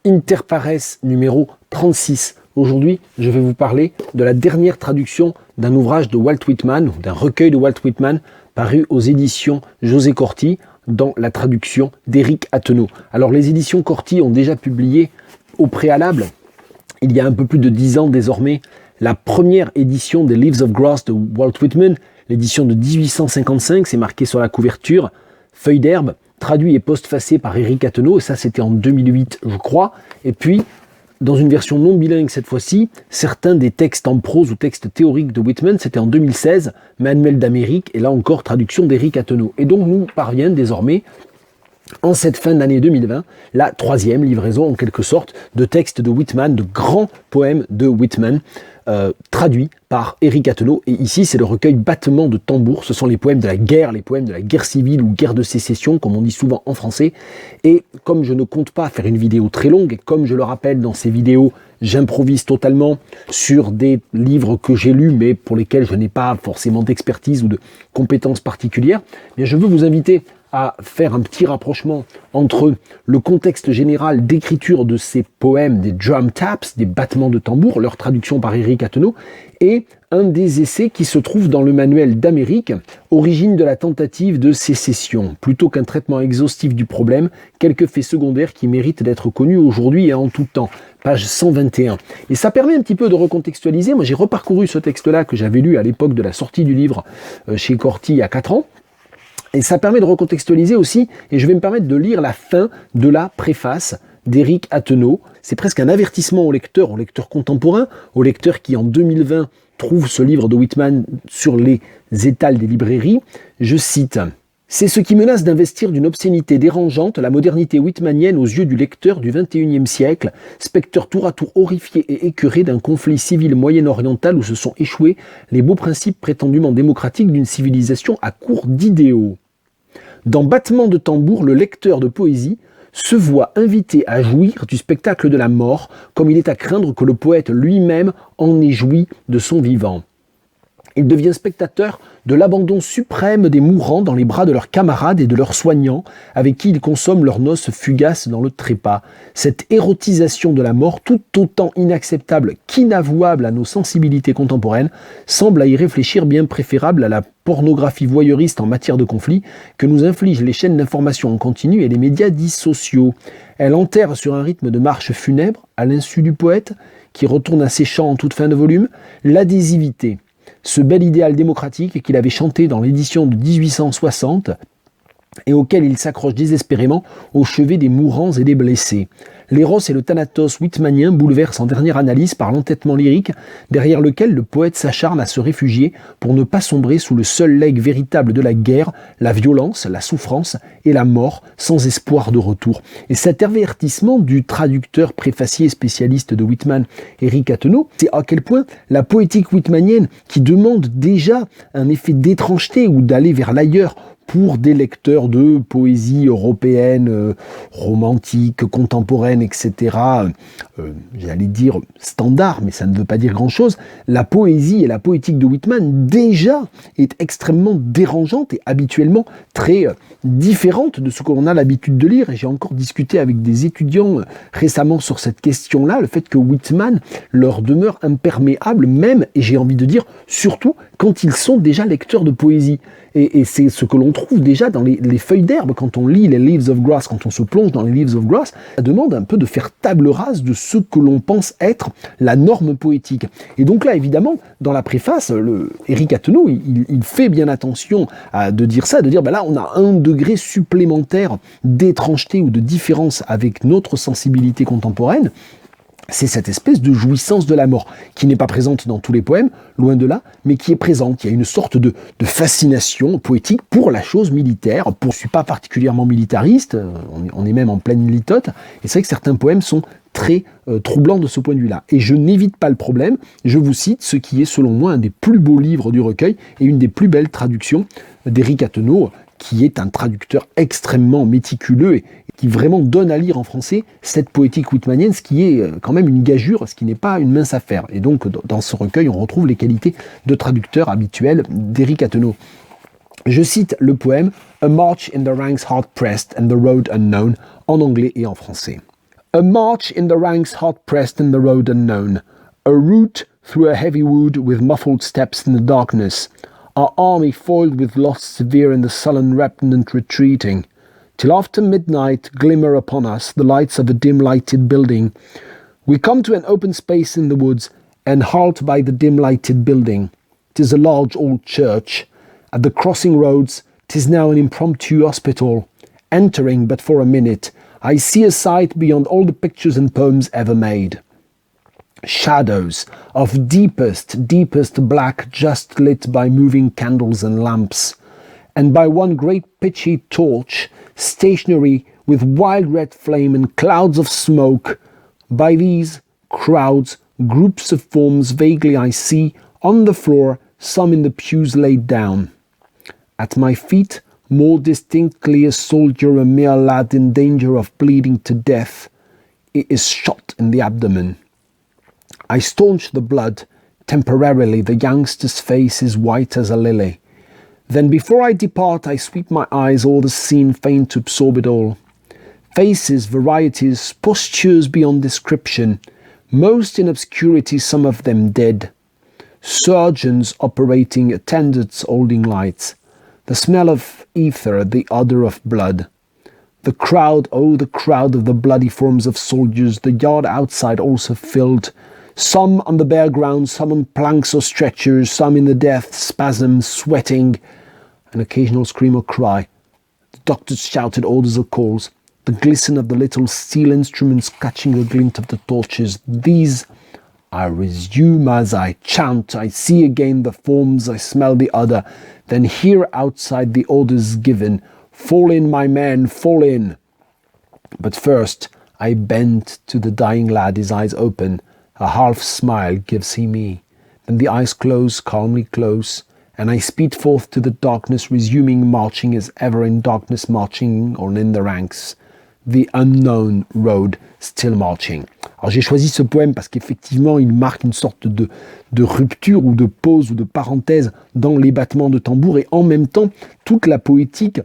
Interpares numéro 36. Aujourd'hui, je vais vous parler de la dernière traduction d'un ouvrage de Walt Whitman, d'un recueil de Walt Whitman, paru aux éditions José Corti, dans la traduction d'Éric Attenot. Alors, les éditions Corti ont déjà publié au préalable, il y a un peu plus de 10 ans désormais, la première édition des Leaves of Grass de Walt Whitman, l'édition de 1855, c'est marqué sur la couverture, feuille d'herbe, traduit et postfacé par Éric Attenot, et ça c'était en 2008 je crois, et puis dans une version non bilingue cette fois-ci, certains des textes en prose ou textes théoriques de Whitman, c'était en 2016, Manuel d'Amérique, et là encore traduction d'Éric Attenot. Et donc nous parvient désormais, en cette fin d'année 2020, la troisième livraison en quelque sorte de textes de Whitman, de grands poèmes de Whitman, traduits par Éric Attenot. Et ici, c'est le recueil Battements de tambour. Ce sont les poèmes de la guerre, les poèmes de la guerre civile ou guerre de sécession, comme on dit souvent en français. Et comme je ne compte pas faire une vidéo très longue, et comme je le rappelle dans ces vidéos, j'improvise totalement sur des livres que j'ai lus, mais pour lesquels je n'ai pas forcément d'expertise ou de compétences particulières, bien je veux vous inviter à faire un petit rapprochement entre le contexte général d'écriture de ces poèmes, des drum taps, des battements de tambour, leur traduction par Éric Attenot, et un des essais qui se trouve dans le manuel d'Amérique, Origine de la tentative de sécession. Plutôt qu'un traitement exhaustif du problème, quelques faits secondaires qui méritent d'être connus aujourd'hui et en tout temps. Page 121. Et ça permet un petit peu de recontextualiser. Moi, j'ai reparcouru ce texte-là que j'avais lu à l'époque de la sortie du livre chez Corti il y a 4 ans. Et ça permet de recontextualiser aussi, et je vais me permettre de lire la fin de la préface d'Éric Attenot. C'est presque un avertissement au lecteur contemporain, au lecteur qui en 2020 trouve ce livre de Whitman sur les étals des librairies. Je cite: « C'est ce qui menace d'investir d'une obscénité dérangeante la modernité whitmanienne aux yeux du lecteur du XXIe siècle, spectre tour à tour horrifié et écœuré d'un conflit civil moyen-oriental où se sont échoués les beaux principes prétendument démocratiques d'une civilisation à court d'idéaux. Dans Battements de tambour, le lecteur de poésie se voit invité à jouir du spectacle de la mort, comme il est à craindre que le poète lui-même en ait joui de son vivant. Il devient spectateur de l'abandon suprême des mourants dans les bras de leurs camarades et de leurs soignants, avec qui ils consomment leurs noces fugaces dans le trépas. Cette érotisation de la mort, tout autant inacceptable qu'inavouable à nos sensibilités contemporaines, semble à y réfléchir bien préférable à la pornographie voyeuriste en matière de conflit que nous infligent les chaînes d'information en continu et les médias dits sociaux. Elle enterre sur un rythme de marche funèbre, à l'insu du poète, qui retourne à ses chants en toute fin de volume, l'adhésivité. Ce bel idéal démocratique qu'il avait chanté dans l'édition de 1860 et auquel il s'accroche désespérément au chevet des mourants et des blessés. L'éros et le thanatos whitmanien bouleversent en dernière analyse par l'entêtement lyrique derrière lequel le poète s'acharne à se réfugier pour ne pas sombrer sous le seul legs véritable de la guerre, la violence, la souffrance et la mort sans espoir de retour. Et cet avertissement du traducteur préfacier spécialiste de Whitman, Éric Attenot, c'est à quel point la poétique whitmanienne, qui demande déjà un effet d'étrangeté ou d'aller vers l'ailleurs, pour des lecteurs de poésie européenne, romantique, contemporaine, etc., j'allais dire standard, mais ça ne veut pas dire grand-chose, la poésie et la poétique de Whitman, déjà, est extrêmement dérangeante et habituellement très différente de ce que l'on a l'habitude de lire. Et j'ai encore discuté avec des étudiants récemment sur cette question-là, le fait que Whitman leur demeure imperméable, même, et j'ai envie de dire, surtout, quand ils sont déjà lecteurs de poésie. Et c'est ce que l'on trouve déjà dans les feuilles d'herbe, quand on lit les Leaves of Grass, quand on se plonge dans les Leaves of Grass, ça demande un peu de faire table rase de ce que l'on pense être la norme poétique. Et donc là, évidemment, dans la préface, Éric Attenot, il fait bien attention de dire ça, de dire, là, on a un degré supplémentaire d'étrangeté ou de différence avec notre sensibilité contemporaine. C'est cette espèce de jouissance de la mort, qui n'est pas présente dans tous les poèmes, loin de là, mais qui est présente. Il y a une sorte de fascination poétique pour la chose militaire. Je ne suis pas particulièrement militariste, on est même en pleine litote, et c'est vrai que certains poèmes sont très troublants de ce point de vue-là. Et je n'évite pas le problème, je vous cite ce qui est selon moi un des plus beaux livres du recueil, et une des plus belles traductions d'Éric Attenot, qui est un traducteur extrêmement méticuleux et qui vraiment donne à lire en français cette poétique whitmanienne, ce qui est quand même une gageure, ce qui n'est pas une mince affaire. Et donc, dans ce recueil, on retrouve les qualités de traducteur habituel d'Éric Attenot. Je cite le poème « A March in the Ranks Hard Pressed and the Road Unknown » en anglais et en français. A march in the ranks hard-pressed in the road unknown. A route through a heavy wood with muffled steps in the darkness. Our army foiled with loss severe in the sullen remnant retreating. Till after midnight glimmer upon us the lights of a dim-lighted building. We come to an open space in the woods and halt by the dim-lighted building. 'Tis a large old church. At the crossing roads, 'tis now an impromptu hospital. Entering but for a minute, I see a sight beyond all the pictures and poems ever made. Shadows of deepest black just lit by moving candles and lamps, and by one great pitchy torch, stationary with wild red flame and clouds of smoke. By these crowds, groups of forms vaguely I see, on the floor, some in the pews laid down. At my feet, more distinctly a soldier, a mere lad in danger of bleeding to death. He is shot in the abdomen. I staunch the blood. Temporarily, the youngster's face is white as a lily. Then before I depart, I sweep my eyes o'er the scene, fain to absorb it all. Faces, varieties, postures beyond description, most in obscurity, some of them dead. Surgeons operating, attendants holding lights. The smell of ether, the odor of blood. The crowd, oh the crowd of the bloody forms of soldiers, the yard outside also filled. Some on the bare ground, some on planks or stretchers, some in the death spasm, sweating. An occasional scream or cry. The doctors shouted orders or calls. The glisten of the little steel instruments catching the glint of the torches. These I resume as I chant. I see again the forms, I smell the odor. Then hear outside the orders given. Fall in, my men, fall in. But first I bend to the dying lad, his eyes open. A half smile gives he me. Then the eyes close, calmly close, and I speed forth to the darkness, resuming marching as ever in darkness, marching on in the ranks. The unknown road, still marching. Alors j'ai choisi ce poème parce qu'effectivement il marque une sorte de rupture ou de pause ou de parenthèse dans les battements de tambour et en même temps toute la poétique,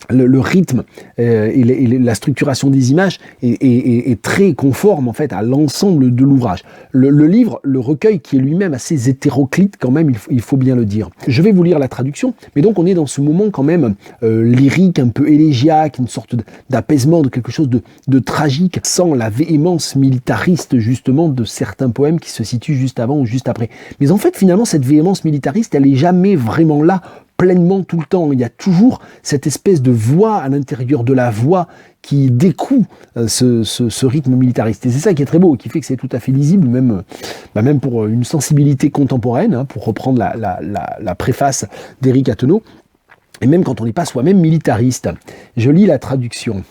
le rythme et la structuration des images est très conforme en fait à l'ensemble de l'ouvrage. Le livre, le recueil qui est lui-même assez hétéroclite quand même, il faut bien le dire. Je vais vous lire la traduction, mais donc on est dans ce moment quand même lyrique, un peu élégiaque, une sorte d'apaisement, de quelque chose de tragique, sans la véhémence militariste justement de certains poèmes qui se situent juste avant ou juste après. Mais en fait finalement cette véhémence militariste, elle est jamais vraiment là pleinement tout le temps. Il y a toujours cette espèce de voix à l'intérieur de la voix qui découle ce rythme militariste. Et c'est ça qui est très beau, qui fait que c'est tout à fait lisible, même pour une sensibilité contemporaine, hein, pour reprendre la préface d'Éric Attenot, et même quand on n'est pas soi-même militariste. Je lis la traduction.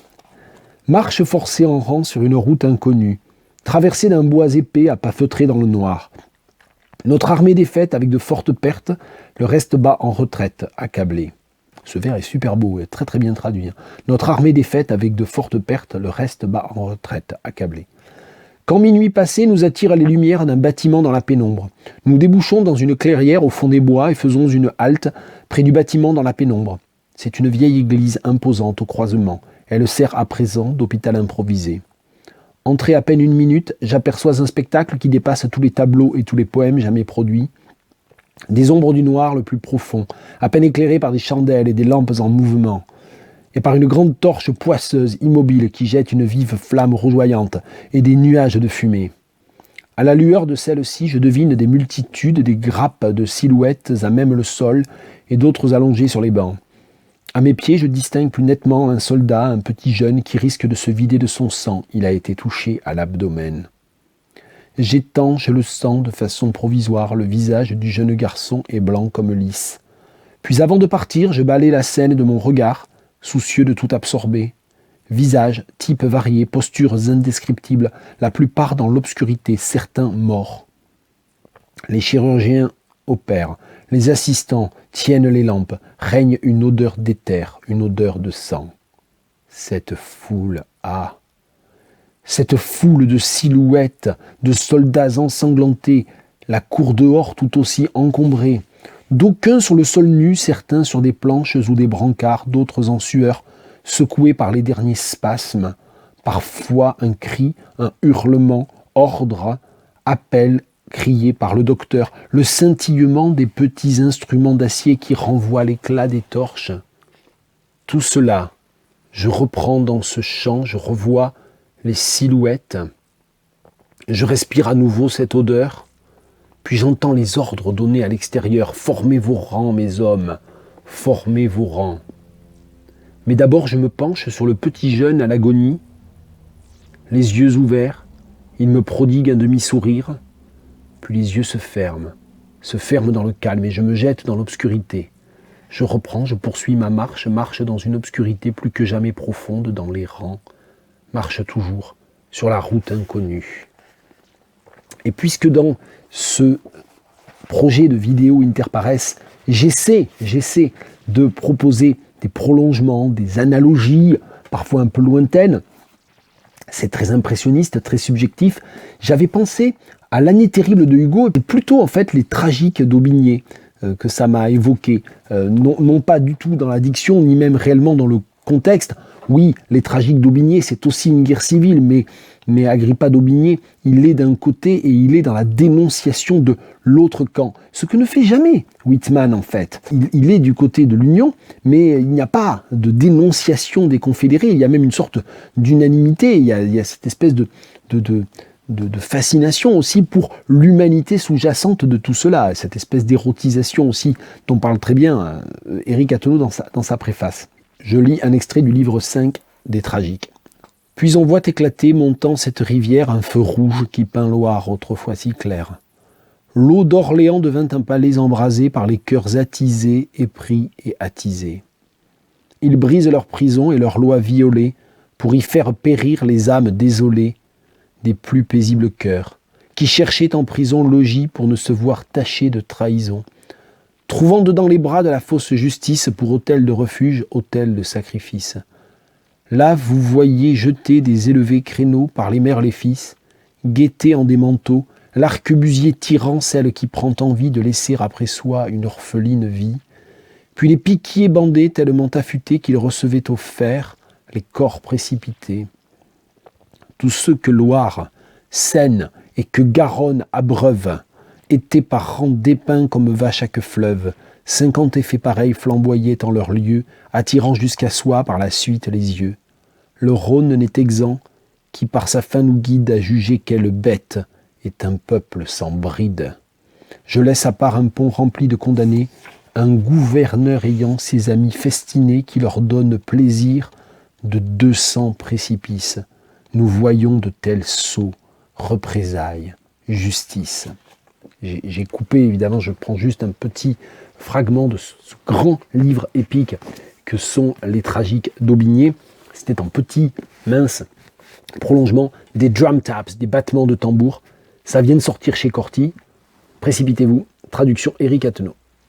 Marche forcée en rang sur une route inconnue, traversée d'un bois épais à pas feutrés dans le noir. Notre armée défaite avec de fortes pertes, le reste bat en retraite, accablé. Ce vers est super beau, est très très bien traduit. Notre armée défaite avec de fortes pertes, le reste bat en retraite, accablé. Quand minuit passé nous attire les lumières d'un bâtiment dans la pénombre, nous débouchons dans une clairière au fond des bois et faisons une halte près du bâtiment dans la pénombre. C'est une vieille église imposante au croisement. Elle sert à présent d'hôpital improvisé. Entré à peine une minute, j'aperçois un spectacle qui dépasse tous les tableaux et tous les poèmes jamais produits. Des ombres du noir le plus profond, à peine éclairées par des chandelles et des lampes en mouvement, et par une grande torche poisseuse, immobile, qui jette une vive flamme rougeoyante et des nuages de fumée. À la lueur de celle-ci, je devine des multitudes, des grappes de silhouettes à même le sol et d'autres allongées sur les bancs. À mes pieds, je distingue plus nettement un soldat, un petit jeune, qui risque de se vider de son sang. Il a été touché à l'abdomen. J'étanche le sang de façon provisoire. Le visage du jeune garçon est blanc comme lys. Puis avant de partir, je balaie la scène de mon regard, soucieux de tout absorber. Visage, types variés, postures indescriptibles, la plupart dans l'obscurité, certains morts. Les chirurgiens opèrent. Les assistants tiennent les lampes. Règne une odeur d'éther, une odeur de sang. Cette foule cette foule de silhouettes, de soldats ensanglantés, la cour dehors tout aussi encombrée. D'aucuns sur le sol nu, certains sur des planches ou des brancards, d'autres en sueur, secoués par les derniers spasmes. parfois un cri, un hurlement, ordre, appel crié par le docteur, le scintillement des petits instruments d'acier qui renvoient l'éclat des torches. Tout cela, je reprends dans ce chant, je revois les silhouettes, je respire à nouveau cette odeur, puis j'entends les ordres donnés à l'extérieur. Formez vos rangs, mes hommes, formez vos rangs. Mais d'abord, je me penche sur le petit jeune à l'agonie, les yeux ouverts, il me prodigue un demi-sourire, puis les yeux se ferment dans le calme et je me jette dans l'obscurité. Je reprends, je poursuis ma marche dans une obscurité plus que jamais profonde dans les rangs, marche toujours sur la route inconnue. Et puisque dans ce projet de vidéo Interpares, j'essaie de proposer des prolongements, des analogies, parfois un peu lointaines, c'est très impressionniste, très subjectif, j'avais pensé à L'année terrible de Hugo, et plutôt en fait les tragiques d'Aubigné que ça m'a évoqué, non pas du tout dans la diction, ni même réellement dans le contexte. Oui, les tragiques d'Aubigné, c'est aussi une guerre civile, mais Agrippa d'Aubigné, il est d'un côté et il est dans la dénonciation de l'autre camp. Ce que ne fait jamais Whitman, en fait. Il est du côté de l'Union, mais il n'y a pas de dénonciation des confédérés. Il y a même une sorte d'unanimité. Il y a cette espèce de fascination aussi pour l'humanité sous-jacente de tout cela. Cette espèce d'érotisation aussi dont parle très bien Éric Attenot dans sa préface. Je lis un extrait du livre 5 des Tragiques. Puis on voit éclater, montant cette rivière, un feu rouge qui peint Loire, autrefois si clair. L'eau d'Orléans devint un palais embrasé par les cœurs attisés, épris et attisés. Ils brisent leurs prisons et leurs lois violées pour y faire périr les âmes désolées des plus paisibles cœurs, qui cherchaient en prison logis pour ne se voir tachés de trahison, trouvant dedans les bras de la fausse justice pour autel de refuge, autel de sacrifice. Là, vous voyez jeter des élevés créneaux par les mères les fils, guetter en des manteaux, l'arquebusier tirant celle qui prend envie de laisser après soi une orpheline vie, puis les piquiers bandés tellement affûtés qu'ils recevaient au fer les corps précipités. Tous ceux que Loire, Seine et que Garonne abreuvent étaient par rang dépeints comme va chaque fleuve, 50 effets pareils flamboyaient en leur lieu, attirant jusqu'à soi par la suite les yeux. Le Rhône n'est exempt, qui par sa fin nous guide à juger quelle bête est un peuple sans bride. Je laisse à part un pont rempli de condamnés, un gouverneur ayant ses amis festinés qui leur donnent plaisir de 200 précipices. Nous voyons de tels sauts, représailles, justice. J'ai coupé, évidemment, je prends juste un petit fragment de ce grand livre épique que sont les Tragiques d'Aubigné. C'était en petit, mince prolongement des drum taps, des battements de tambour. Ça vient de sortir chez Corti. Précipitez-vous. Traduction Éric Attenot.